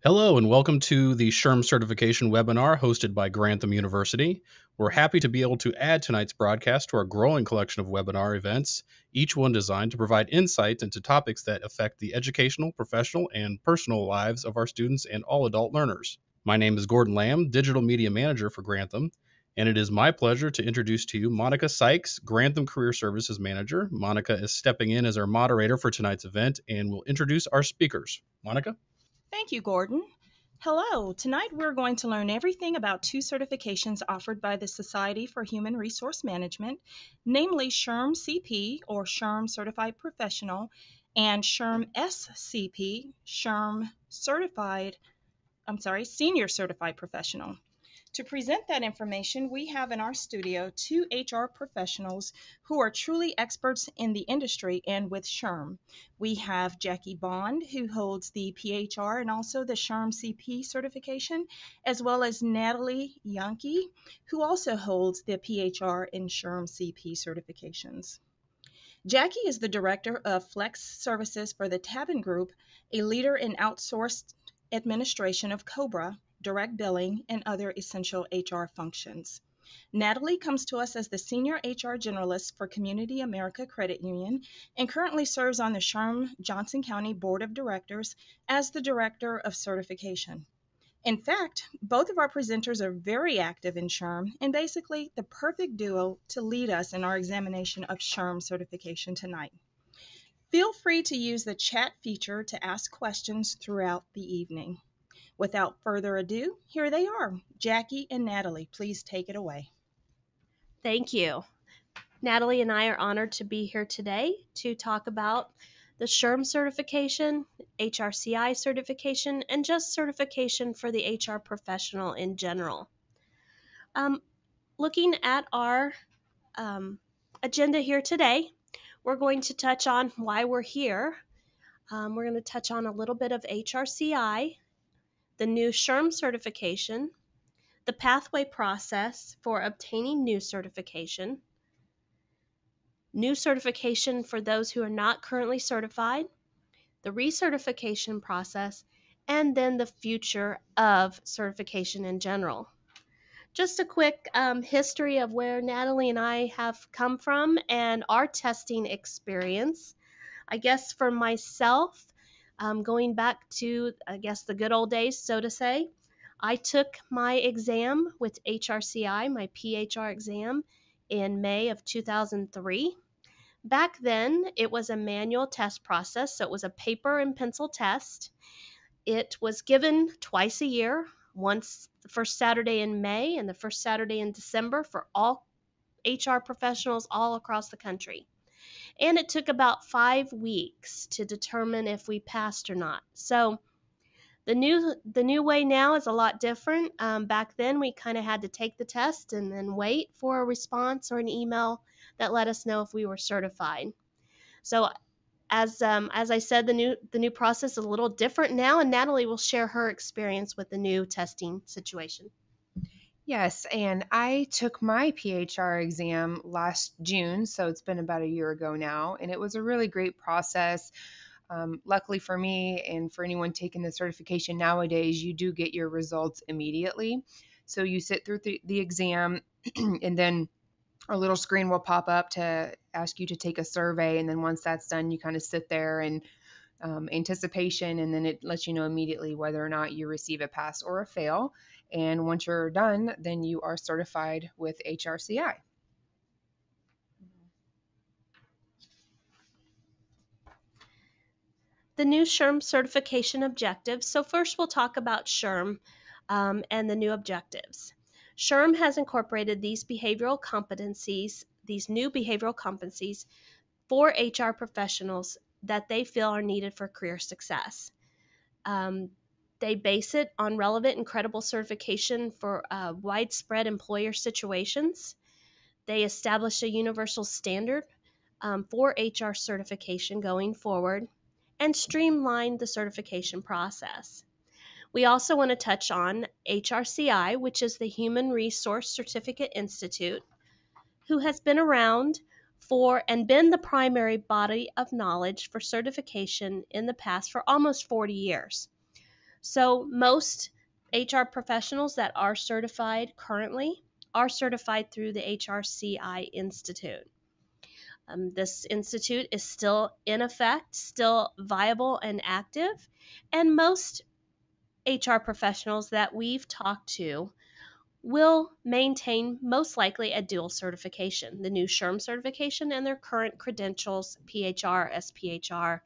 Hello and welcome to the SHRM certification webinar hosted by Grantham University. We're happy to be able to add tonight's broadcast to our growing collection of webinar events, each one designed to provide insight into topics that affect the educational, professional, and personal lives of our students and all adult learners. My name is Gordon Lamb, Digital Media Manager for Grantham, and it is my pleasure to introduce to you Monica Sykes, Grantham Career Services Manager. Monica is stepping in as our moderator for tonight's event and will introduce our speakers. Monica? Thank you, Gordon. Hello, tonight we're going to learn everything about two certifications offered by the Society for Human Resource Management, namely SHRM CP or SHRM Certified Professional and SHRM SCP, Senior Certified Professional. To present that information, we have in our studio two HR professionals who are truly experts in the industry and with SHRM. We have Jackie Bond, who holds the PHR and also the SHRM CP certification, as well as Natalie Yankee, who also holds the PHR and SHRM CP certifications. Jackie is the Director of Flex Services for the Tabin Group, a leader in outsourced administration of COBRA, direct billing, and other essential HR functions. Natalie comes to us as the Senior HR Generalist for Community America Credit Union and currently serves on the SHRM Johnson County Board of Directors as the Director of Certification. In fact, both of our presenters are very active in SHRM and basically the perfect duo to lead us in our examination of SHRM certification tonight. Feel free to use the chat feature to ask questions throughout the evening. Without further ado, here they are. Jackie and Natalie, please take it away. Thank you. Natalie and I are honored to be here today to talk about the SHRM certification, HRCI certification, and just certification for the HR professional in general. Looking at our agenda here today, we're going to touch on why we're here. We're going to touch on a little bit of HRCI, the new SHRM certification, the pathway process for obtaining new certification for those who are not currently certified, the recertification process, and then the future of certification in general. Just a quick history of where Natalie and I have come from and our testing experience. I guess for myself, going back to, the good old days, so to say, I took my exam with HRCI, my PHR exam, in May of 2003. Back then, it was a manual test process, so it was a paper and pencil test. It was given twice a year, once the first Saturday in May and the first Saturday in December for all HR professionals all across the country. And it took about 5 weeks to determine if we passed or not. So the new way now is a lot different. Back then, we kind of had to take the test and then wait for a response or an email that let us know if we were certified. So, as I said, the new process is a little different now, and Natalie will share her experience with the new testing situation. Yes, and I took my PHR exam last June, so it's been about a year ago now, and it was a really great process. Luckily for me and for anyone taking the certification nowadays, you do get your results immediately. So you sit through the exam and then a little screen will pop up to ask you to take a survey. And then once that's done, you kind of sit there in anticipation, and then it lets you know immediately whether or not you receive a pass or a fail. And once you're done, then you are certified with HRCI. The new SHRM certification objectives. So first we'll talk about SHRM and the new objectives. SHRM has incorporated these new behavioral competencies for HR professionals that they feel are needed for career success. They base it on relevant and credible certification for widespread employer situations. They establish a universal standard for HR certification going forward and streamline the certification process. We also want to touch on HRCI, which is the Human Resource Certificate Institute, who has been around for and been the primary body of knowledge for certification in the past for almost 40 years. So most HR professionals that are certified currently are certified through the HRCI Institute. This institute is still in effect, still viable and active, and most HR professionals that we've talked to will maintain most likely a dual certification, the new SHRM certification and their current credentials, PHR, SPHR,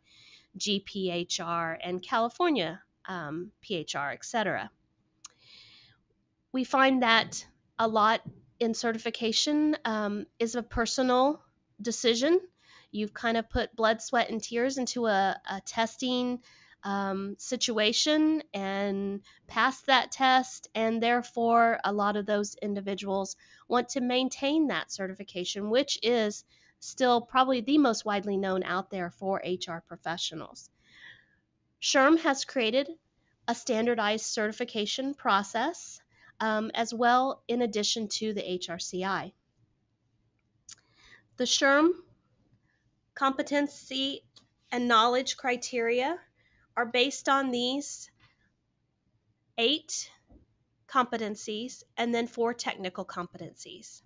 GPHR, and California PHR, etc. We find that a lot in certification is a personal decision. You've kind of put blood, sweat, and tears into a testing situation and passed that test, and therefore a lot of those individuals want to maintain that certification, which is still probably the most widely known out there for HR professionals. SHRM has created a standardized certification process as well in addition to the HRCI. The SHRM competency and knowledge criteria are based on these 8 competencies and then 4 technical competencies.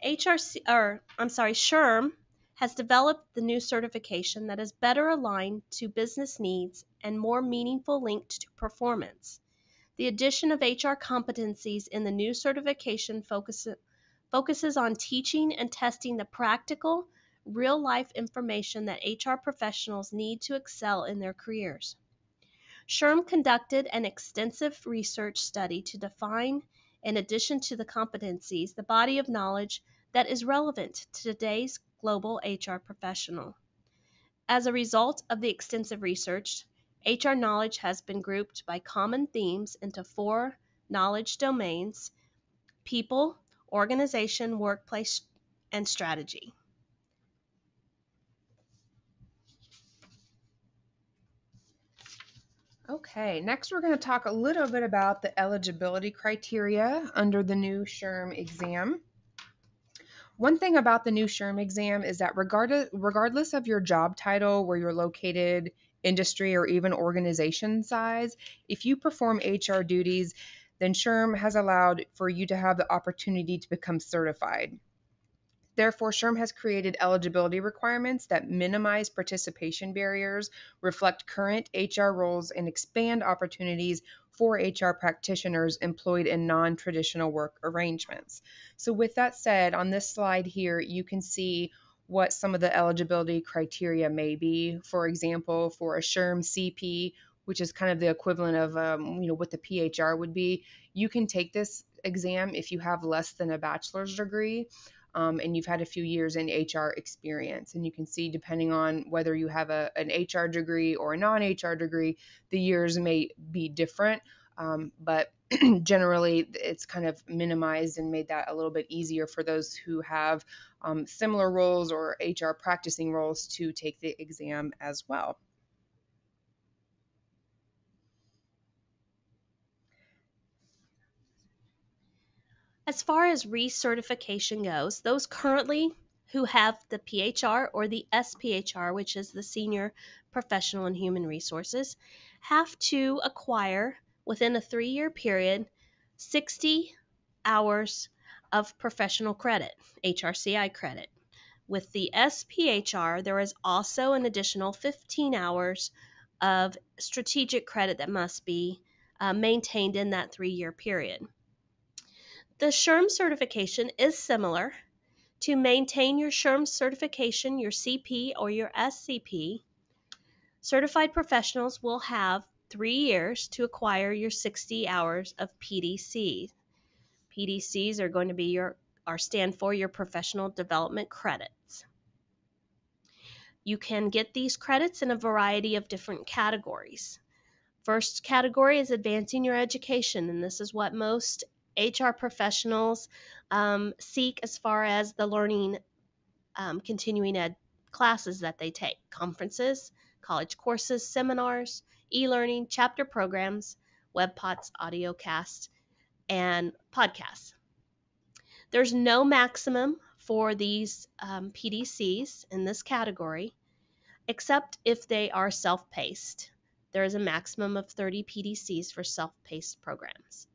SHRM has developed the new certification that is better aligned to business needs and more meaningful linked to performance. The addition of HR competencies in the new certification focuses on teaching and testing the practical, real-life information that HR professionals need to excel in their careers. SHRM conducted an extensive research study to define, in addition to the competencies, the body of knowledge that is relevant to today's global HR professional. As a result of the extensive research, HR knowledge has been grouped by common themes into 4 knowledge domains: people, organization, workplace, and strategy. Okay, next we're going to talk a little bit about the eligibility criteria under the new SHRM exam. One thing about the new SHRM exam is that regardless of your job title, where you're located, industry, or even organization size, if you perform HR duties, then SHRM has allowed for you to have the opportunity to become certified. Therefore, SHRM has created eligibility requirements that minimize participation barriers, reflect current HR roles, and expand opportunities for HR practitioners employed in non-traditional work arrangements. So with that said, on this slide here, you can see what some of the eligibility criteria may be. For example, for a SHRM CP, which is kind of the equivalent of what the PHR would be, you can take this exam if you have less than a bachelor's degree. And you've had a few years in HR experience. And you can see, depending on whether you have an HR degree or a non-HR degree, the years may be different. But generally, it's kind of minimized and made that a little bit easier for those who have similar roles or HR practicing roles to take the exam as well. As far as recertification goes, those currently who have the PHR or the SPHR, which is the Senior Professional in Human Resources, have to acquire within a 3-year period 60 hours of professional credit, HRCI credit. With the SPHR, there is also an additional 15 hours of strategic credit that must be maintained in that 3-year period. The SHRM certification is similar. To maintain your SHRM certification, your CP or your SCP, certified professionals will have 3 years to acquire your 60 hours of PDCs. PDCs are going to be stand for your professional development credits. You can get these credits in a variety of different categories. First category is advancing your education, and this is what most HR professionals seek as far as the learning continuing ed classes that they take: conferences, college courses, seminars, e-learning, chapter programs, webpods, audiocasts, and podcasts. There's no maximum for these PDCs in this category, except if they are self-paced. There is a maximum of 30 PDCs for self-paced programs.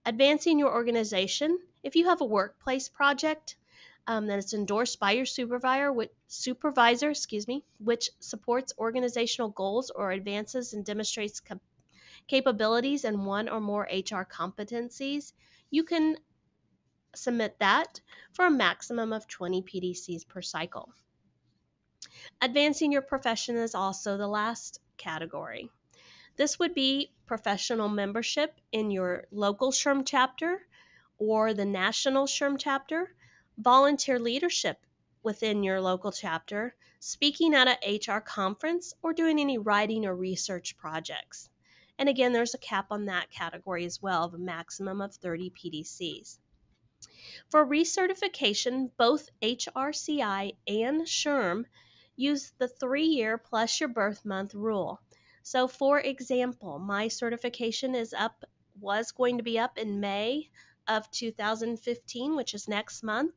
Advancing your organization. If you have a workplace project that is endorsed by your supervisor, which supports organizational goals or advances and demonstrates capabilities in one or more HR competencies, you can submit that for a maximum of 20 PDCs per cycle. Advancing your profession is also the last category. This would be professional membership in your local SHRM chapter or the national SHRM chapter, volunteer leadership within your local chapter, speaking at an HR conference, or doing any writing or research projects. And again, there's a cap on that category as well of a maximum of 30 PDCs. For recertification, both HRCI and SHRM use the 3-year plus your birth month rule. So for example, my certification was going to be up in May of 2015, which is next month,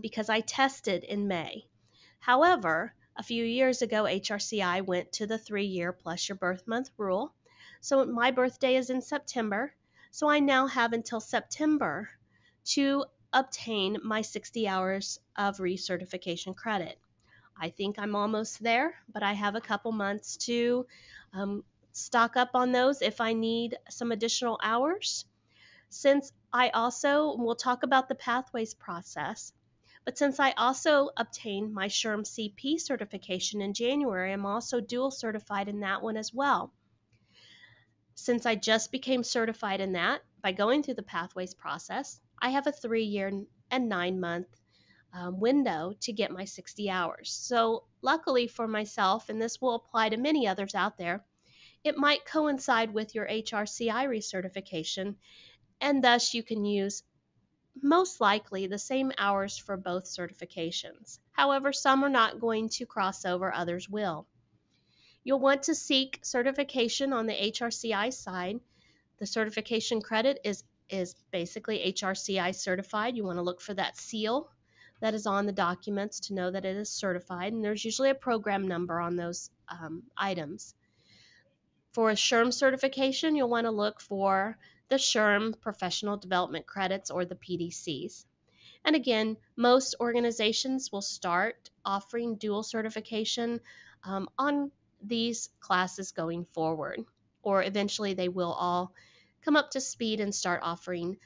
because I tested in May. However, a few years ago, HRCI went to the 3-year plus your birth month rule. So my birthday is in September. So I now have until September to obtain my 60 hours of recertification credit. I think I'm almost there, but I have a couple months to stock up on those if I need some additional hours. Since we'll talk about the pathways process, but since I also obtained my SHRM CP certification in January, I'm also dual certified in that one as well. Since I just became certified in that by going through the pathways process, I have a 3-year and 9-month window to get my 60 hours. So luckily for myself, and this will apply to many others out there, it might coincide with your HRCI recertification, and thus you can use most likely the same hours for both certifications. However, some are not going to cross over, others will. You'll want to seek certification on the HRCI side. The certification credit is basically HRCI certified. You want to look for that seal that is on the documents to know that it is certified, and there's usually a program number on those items. For a SHRM certification, you'll want to look for the SHRM Professional Development Credits, or the PDCs. And again, most organizations will start offering dual certification on these classes going forward, or eventually they will all come up to speed and start offering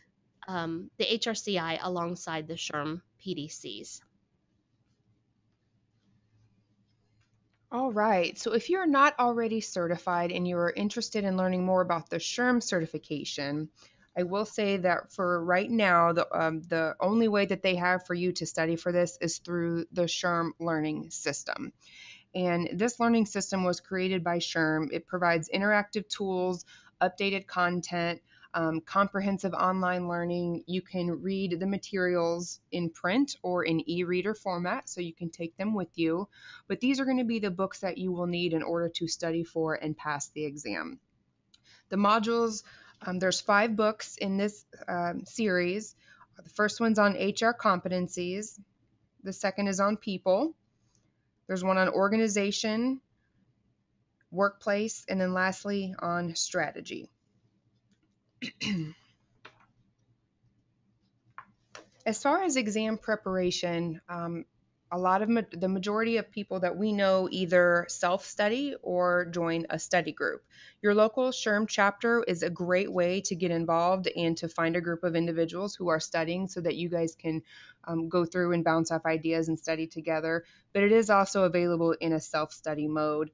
the HRCI alongside the SHRM PDCs. All right, so if you're not already certified and you're interested in learning more about the SHRM certification, I will say that for right now, the only way that they have for you to study for this is through the SHRM learning system. And this learning system was created by SHRM. It provides interactive tools, updated content, comprehensive online learning. You can read the materials in print or in e-reader format, so you can take them with you. But these are going to be the books that you will need in order to study for and pass the exam. The modules, there's 5 books in this series. The first one's on HR competencies. The second is on people. There's one on organization, workplace, and then lastly on strategy. As far as exam preparation, the majority of people that we know either self-study or join a study group. Your local SHRM chapter is a great way to get involved and to find a group of individuals who are studying so that you guys can go through and bounce off ideas and study together. But it is also available in a self-study mode.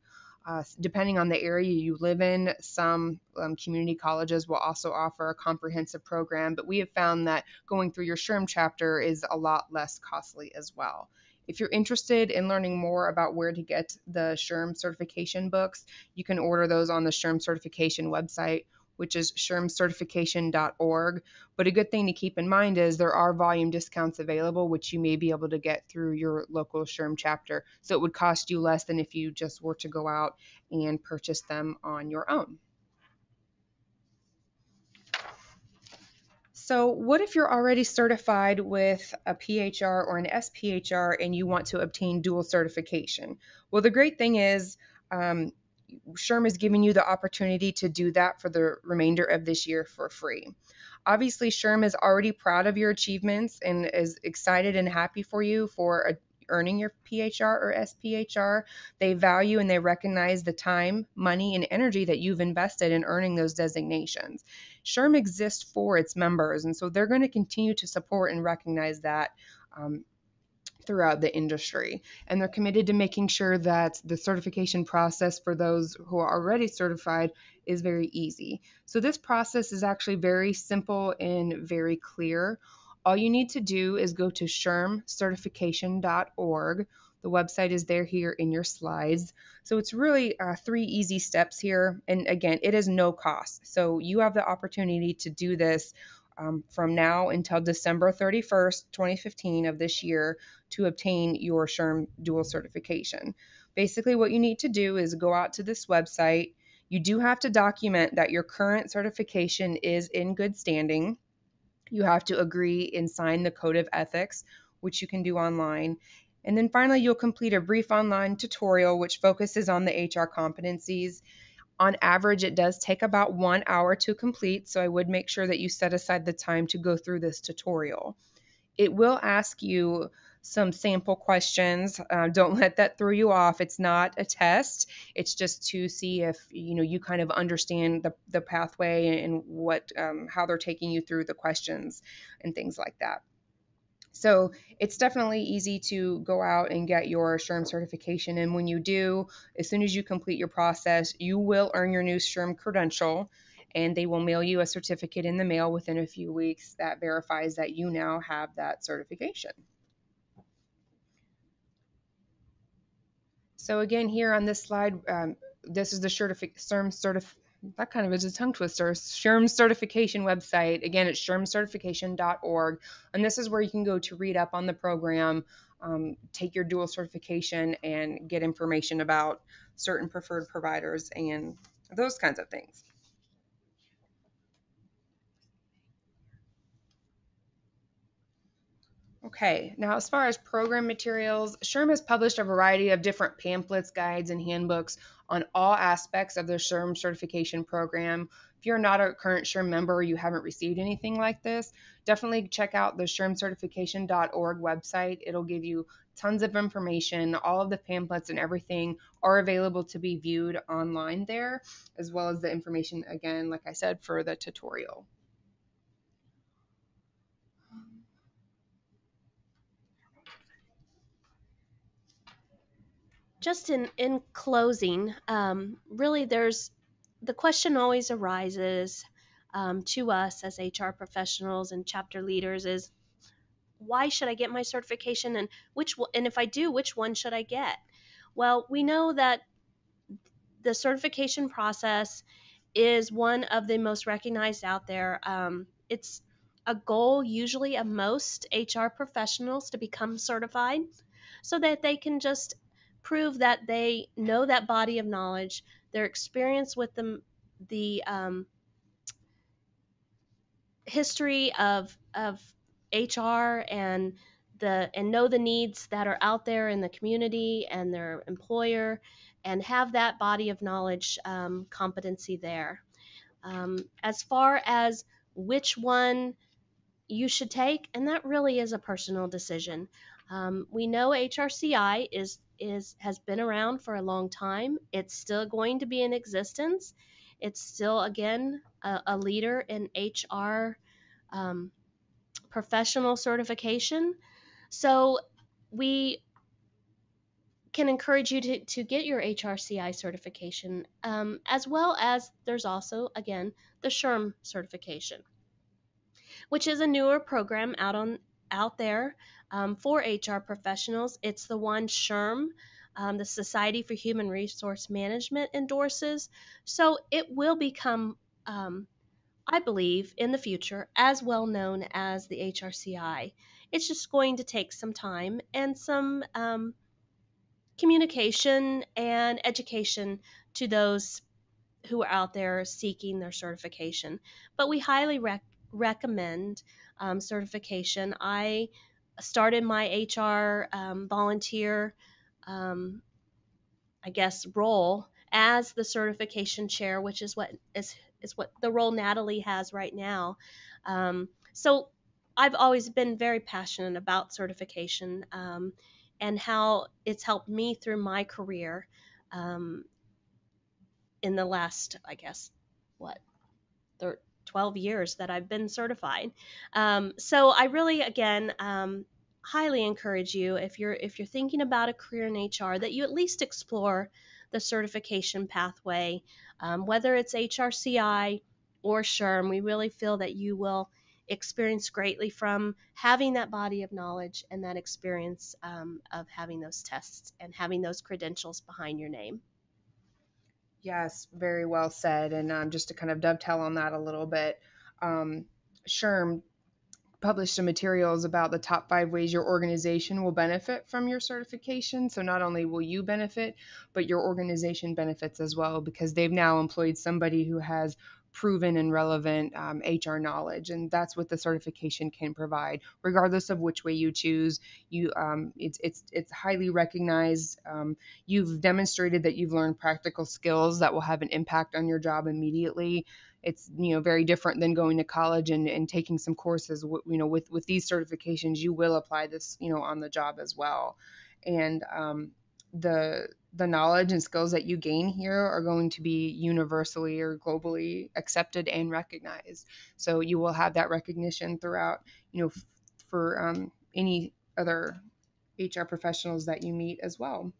Depending on the area you live in, some community colleges will also offer a comprehensive program, but we have found that going through your SHRM chapter is a lot less costly as well. If you're interested in learning more about where to get the SHRM certification books, you can order those on the SHRM certification website, which is shrmcertification.org. But a good thing to keep in mind is there are volume discounts available, which you may be able to get through your local SHRM chapter. So it would cost you less than if you just were to go out and purchase them on your own. So what if you're already certified with a PHR or an SPHR and you want to obtain dual certification? Well, the great thing is SHRM is giving you the opportunity to do that for the remainder of this year for free. Obviously, SHRM is already proud of your achievements and is excited and happy for you for earning your PHR or SPHR. They value and they recognize the time, money, and energy that you've invested in earning those designations. SHRM exists for its members, and so they're going to continue to support and recognize that throughout the industry. And they're committed to making sure that the certification process for those who are already certified is very easy. So this process is actually very simple and very clear. All you need to do is go to shrmcertification.org. The website is there here in your slides. So it's really 3 easy steps here. And again, it is no cost. So you have the opportunity to do this from now until December 31st, 2015 of this year to obtain your SHRM dual certification. Basically, what you need to do is go out to this website. You do have to document that your current certification is in good standing. You have to agree and sign the Code of Ethics, which you can do online. And then finally, you'll complete a brief online tutorial which focuses on the HR competencies. On average, it does take about 1 hour to complete, so I would make sure that you set aside the time to go through this tutorial. It will ask you some sample questions. Don't let that throw you off. It's not a test. It's just to see if you kind of understand the pathway and what how they're taking you through the questions and things like that. So it's definitely easy to go out and get your SHRM certification. And when you do, as soon as you complete your process, you will earn your new SHRM credential, and they will mail you a certificate in the mail within a few weeks that verifies that you now have that certification. So again, here on this slide, this is the SHRM that kind of is a tongue twister. SHRM certification website. Again, it's shrmcertification.org. And this is where you can go to read up on the program, take your dual certification, and get information about certain preferred providers and those kinds of things. Okay, now as far as program materials, SHRM has published a variety of different pamphlets, guides, and handbooks on all aspects of the SHRM certification program. If you're not a current SHRM member or you haven't received anything like this, definitely check out the shrmcertification.org website. It'll give you tons of information. All of the pamphlets and everything are available to be viewed online there, as well as the information, again, like I said, for the tutorial. Just in closing, really the question always arises to us as HR professionals and chapter leaders is, why should I get my certification, and if I do, which one should I get? Well, we know that the certification process is one of the most recognized out there. It's a goal usually of most HR professionals to become certified so that they can just prove that they know that body of knowledge, their experience with the history of HR and know the needs that are out there in the community and their employer, and have that body of knowledge competency there. As far as which one you should take, and that really is a personal decision. We know HRCI has been around for a long time. It's still going to be in existence. It's still, again, a leader in HR professional certification. So we can encourage you to get your HRCI certification, as well as there's also, again, the SHRM certification, which is a newer program out there for HR professionals. It's the one SHRM, the Society for Human Resource Management, endorses. So it will become, I believe, in the future, as well known as the HRCI. It's just going to take some time and some communication and education to those who are out there seeking their certification. But we highly recommend certification. I started my HR volunteer, role as the certification chair, which is what the role Natalie has right now. So I've always been very passionate about certification, and how it's helped me through my career, um, in the last, I guess, what, 12 years that I've been certified. So I really, again, highly encourage you, if you're thinking about a career in HR, that you at least explore the certification pathway, whether it's HRCI or SHRM. We really feel that you will experience greatly from having that body of knowledge and that experience, of having those tests and having those credentials behind your name. Yes, very well said. And just to kind of dovetail on that a little bit, um, SHRM published some materials about the top 5 ways your organization will benefit from your certification. So not only will you benefit, but your organization benefits as well, because they've now employed somebody who has proven and relevant HR knowledge, and that's what the certification can provide, regardless of which way you choose. It's highly recognized. You've demonstrated that you've learned practical skills that will have an impact on your job immediately. It's very different than going to college and taking some courses. With these certifications, you will apply this on the job as well. And the knowledge and skills that you gain here are going to be universally or globally accepted and recognized. So you will have that recognition throughout, for any other HR professionals that you meet as well.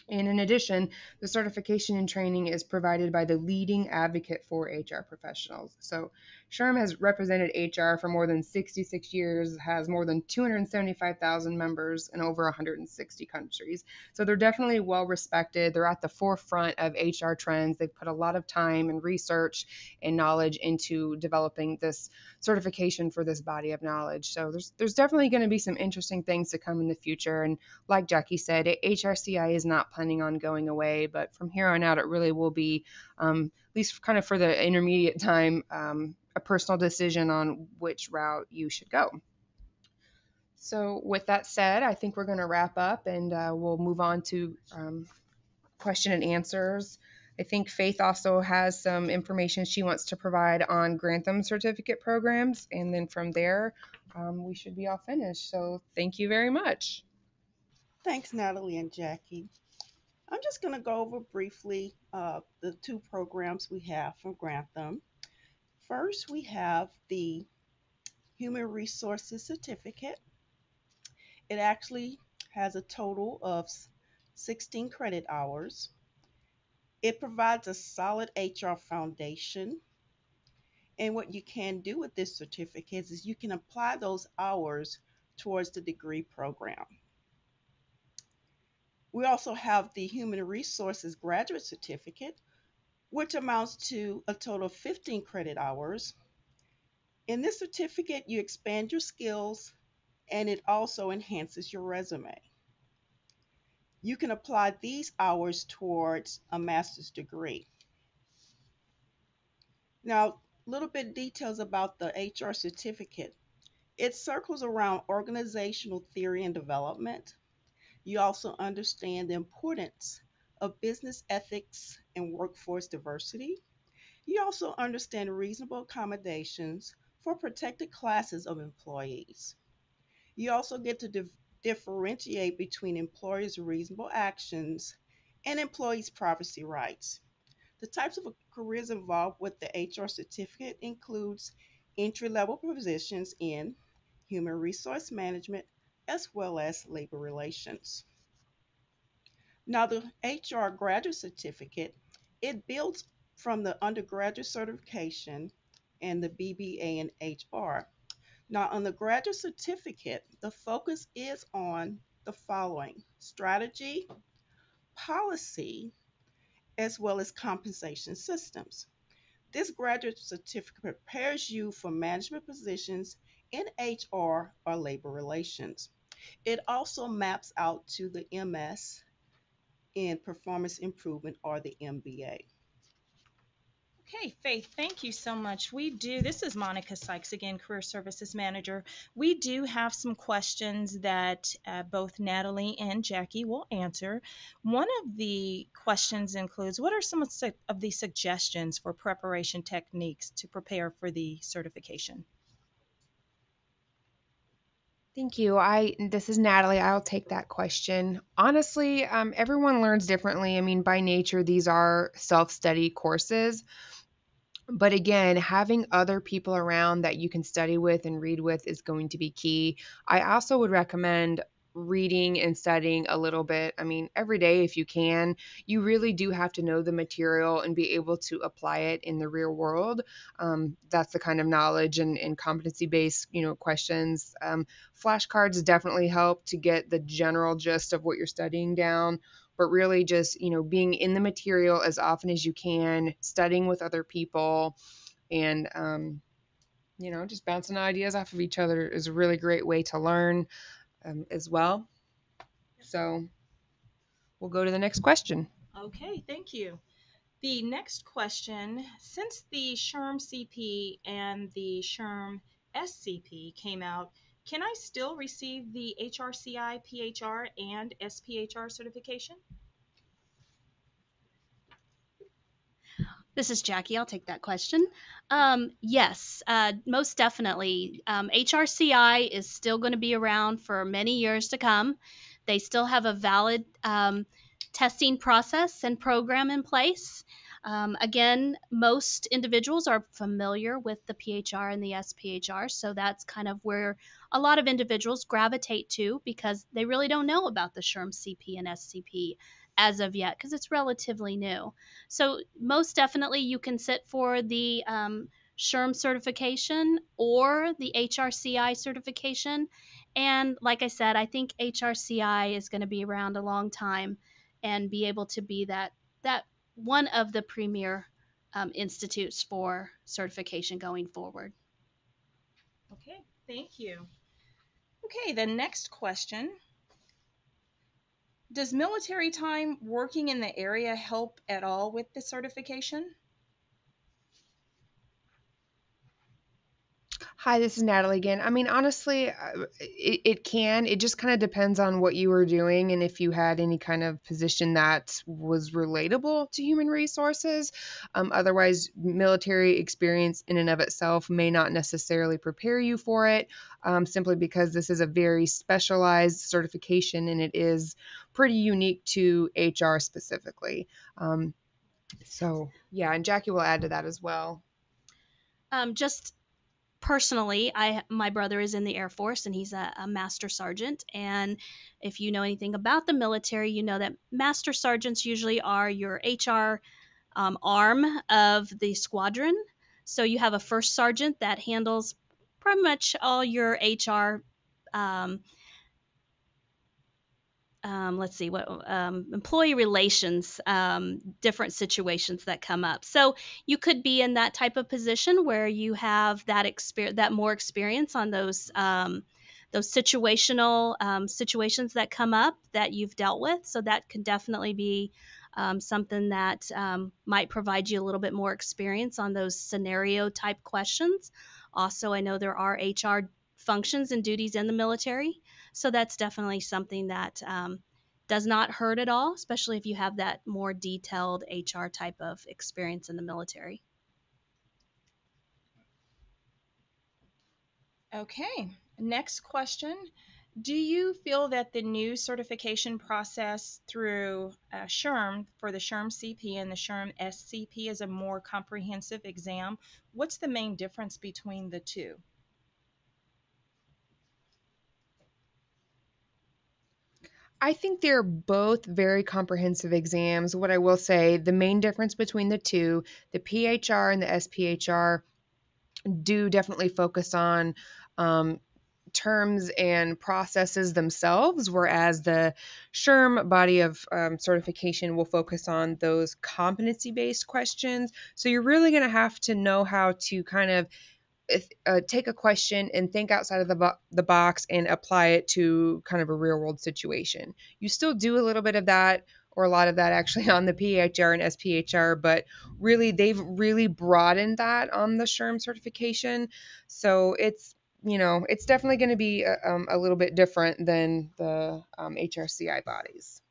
And in addition, the certification and training is provided by the leading advocate for HR professionals. So SHRM has represented HR for more than 66 years, has more than 275,000 members in over 160 countries. So they're definitely well respected. They're at the forefront of HR trends. They've put a lot of time and research and knowledge into developing this certification for this body of knowledge. So there's definitely going to be some interesting things to come in the future. And like Jackie said, HRCI is not planning on going away, but from here on out, it really will be, at least kind of for the intermediate time, a personal decision on which route you should go. So with that said, I think we're going to wrap up, and we'll move on to question and answers. I think Faith also has some information she wants to provide on Grantham certificate programs, and then from there, we should be all finished. So thank you very much. Thanks, Natalie and Jackie. I'm just going to go over briefly the two programs we have from Grantham. First, we have the Human Resources Certificate. It actually has a total of 16 credit hours. It provides a solid HR foundation. And what you can do with this certificate is you can apply those hours towards the degree program. We also have the Human Resources Graduate Certificate, which amounts to a total of 15 credit hours. In this certificate, you expand your skills and it also enhances your resume. You can apply these hours towards a master's degree. Now, a little bit details about the HR certificate. It circles around organizational theory and development. You also understand the importance of business ethics and workforce diversity. You also understand reasonable accommodations for protected classes of employees. You also get to differentiate between employers' reasonable actions and employees' privacy rights. The types of careers involved with the HR certificate includes entry-level positions in human resource management as well as labor relations. Now, the HR graduate certificate, it builds from the undergraduate certification and the BBA in HR. Now, on the graduate certificate, the focus is on the following: strategy, policy, as well as compensation systems. This graduate certificate prepares you for management positions in HR or labor relations. It also maps out to the MS in performance improvement or the MBA. Okay, Faith, thank you so much. This is Monica Sykes again, Career Services Manager. We do have some questions that both Natalie and Jackie will answer. One of the questions includes, what are some of the suggestions for preparation techniques to prepare for the certification? Thank you. This is Natalie. I'll take that question. Honestly, everyone learns differently. I mean, by nature, these are self-study courses. But again, having other people around that you can study with and read with is going to be key. I also would recommend reading and studying a little bit. I mean, every day if you can. You really do have to know the material and be able to apply it in the real world. That's the kind of knowledge and competency-based, questions. Flashcards definitely help to get the general gist of what you're studying down, but really just being in the material as often as you can, studying with other people, and just bouncing ideas off of each other is a really great way to learn, as well. So we'll go to the next question. Okay, thank you. The next question, since the SHRM CP and the SHRM SCP came out, can I still receive the HRCI, PHR, and SPHR certification? This is Jackie. I'll take that question. Yes, most definitely. HRCI is still going to be around for many years to come. They still have a valid testing process and program in place. Again, most individuals are familiar with the PHR and the SPHR, so that's kind of where a lot of individuals gravitate to because they really don't know about the SHRM CP and SCP as of yet because it's relatively new. So most definitely you can sit for the SHRM certification or the HRCI certification. And like I said, I think HRCI is going to be around a long time and be able to be that one of the premier institutes for certification going forward. Okay, thank you. Okay, the next question. Does military time working in the area help at all with the certification? Hi, this is Natalie again. I mean, honestly, it can. It just kind of depends on what you were doing and if you had any kind of position that was relatable to human resources. Otherwise, military experience in and of itself may not necessarily prepare you for it, simply because this is a very specialized certification and it is pretty unique to HR specifically. So, yeah, and Jackie will add to that as well. Just personally, my brother is in the Air Force and he's a master sergeant. And if you know anything about the military, you know that master sergeants usually are your HR arm of the squadron. So you have a first sergeant that handles pretty much all your HR. Let's see what employee relations, different situations that come up. So you could be in that type of position where you have that more experience on those situational situations that come up that you've dealt with. So that could definitely be something that might provide you a little bit more experience on those scenario type questions. Also, I know there are HR functions and duties in the military. So that's definitely something that does not hurt at all, especially if you have that more detailed HR type of experience in the military. Okay, next question. Do you feel that the new certification process through SHRM for the SHRM CP and the SHRM SCP is a more comprehensive exam? What's the main difference between the two? I think they're both very comprehensive exams. What I will say, the main difference between the two, the PHR and the SPHR, do definitely focus on terms and processes themselves, whereas the SHRM body of certification will focus on those competency-based questions. So you're really going to have to know how to kind of take a question and think outside of the box and apply it to kind of a real world situation. You still do a little bit of that or a lot of that actually on the PHR and SPHR, but really they've really broadened that on the SHRM certification. So it's definitely going to be a little bit different than the HRCI bodies.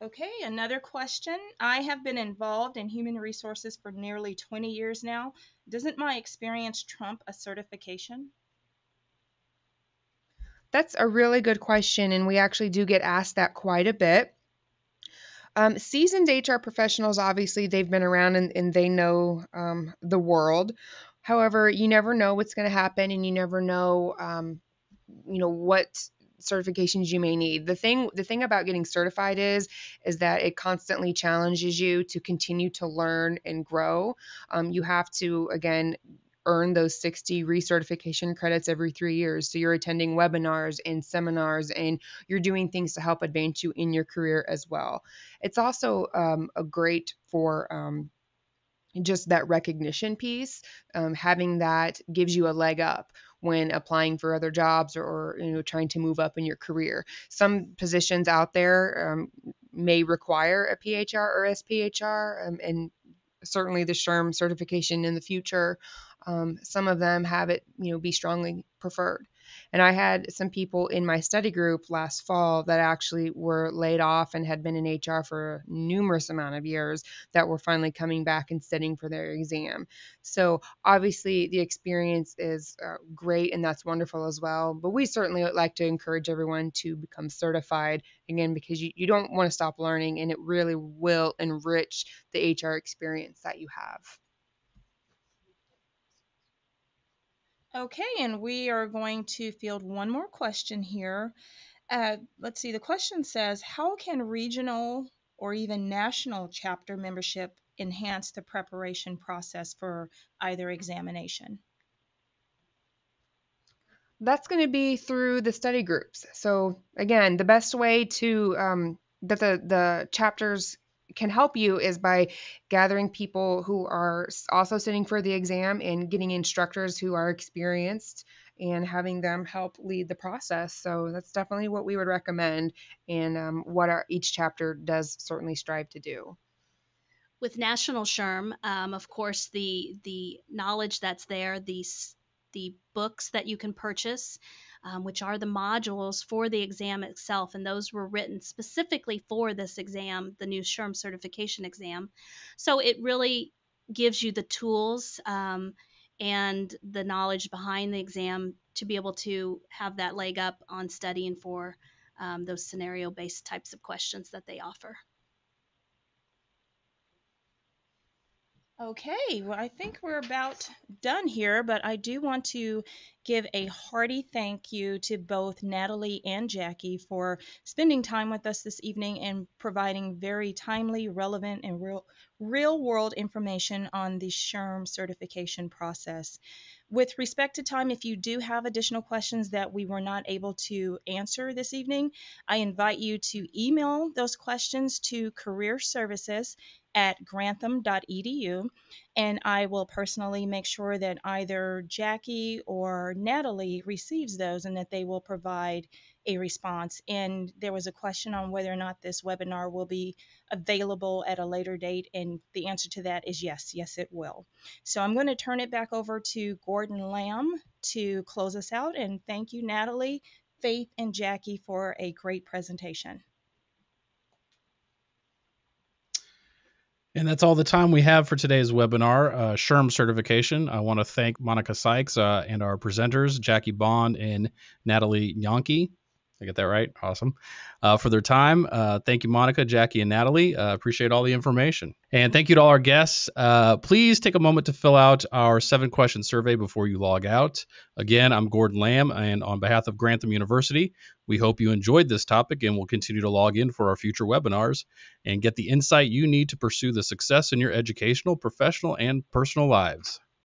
Okay, another question. I have been involved in human resources for nearly 20 years now. Doesn't my experience trump a certification? That's a really good question, and we actually do get asked that quite a bit. Seasoned HR professionals, obviously, they've been around and they know the world. However, you never know what's going to happen, and you never know, what certifications you may need. The thing about getting certified is that it constantly challenges you to continue to learn and grow. You have to, again, earn those 60 recertification credits every 3 years. So you're attending webinars and seminars, and you're doing things to help advance you in your career as well. It's also a great for just that recognition piece. Having that gives you a leg up when applying for other jobs, or trying to move up in your career. Some positions out there may require a PHR or SPHR, and certainly the SHRM certification in the future. Some of them have it, be strongly preferred. And I had some people in my study group last fall that actually were laid off and had been in HR for a numerous amount of years that were finally coming back and studying for their exam. So obviously the experience is great, and that's wonderful as well. But we certainly would like to encourage everyone to become certified, again, because you don't want to stop learning, and it really will enrich the HR experience that you have. Okay, and we are going to field one more question here. Let's see, the question says, how can regional or even national chapter membership enhance the preparation process for either examination? That's going to be through the study groups. So again, the best way to that the chapters can help you is by gathering people who are also sitting for the exam and getting instructors who are experienced and having them help lead the process. So that's definitely what we would recommend, and what each chapter does certainly strive to do. With National SHRM, of course, the knowledge that's there, the books that you can purchase, which are the modules for the exam itself, and those were written specifically for this exam, the new SHRM certification exam. So it really gives you the tools and the knowledge behind the exam to be able to have that leg up on studying for those scenario-based types of questions that they offer. Okay, well, I think we're about done here, but I do want to give a hearty thank you to both Natalie and Jackie for spending time with us this evening and providing very timely, relevant, and real world information on the SHRM certification process. With respect to time, if you do have additional questions that we were not able to answer this evening, I invite you to email those questions to careerservices@grantham.edu, and I will personally make sure that either Jackie or Natalie receives those and that they will provide a response. And there was a question on whether or not this webinar will be available at a later date, and the answer to that is yes, it will. So I'm going to turn it back over to Gordon Lamb to close us out, and thank you, Natalie, Faith, and Jackie for a great presentation. And that's all the time we have for today's webinar, SHRM certification. I want to thank Monica Sykes and our presenters, Jackie Bond and Natalie Yankee. I get that right? Awesome. For their time. Thank you, Monica, Jackie, and Natalie. Appreciate all the information. And thank you to all our guests. Please take a moment to fill out our 7-question survey before you log out. Again, I'm Gordon Lamb, and on behalf of Grantham University, we hope you enjoyed this topic and will continue to log in for our future webinars and get the insight you need to pursue the success in your educational, professional, and personal lives.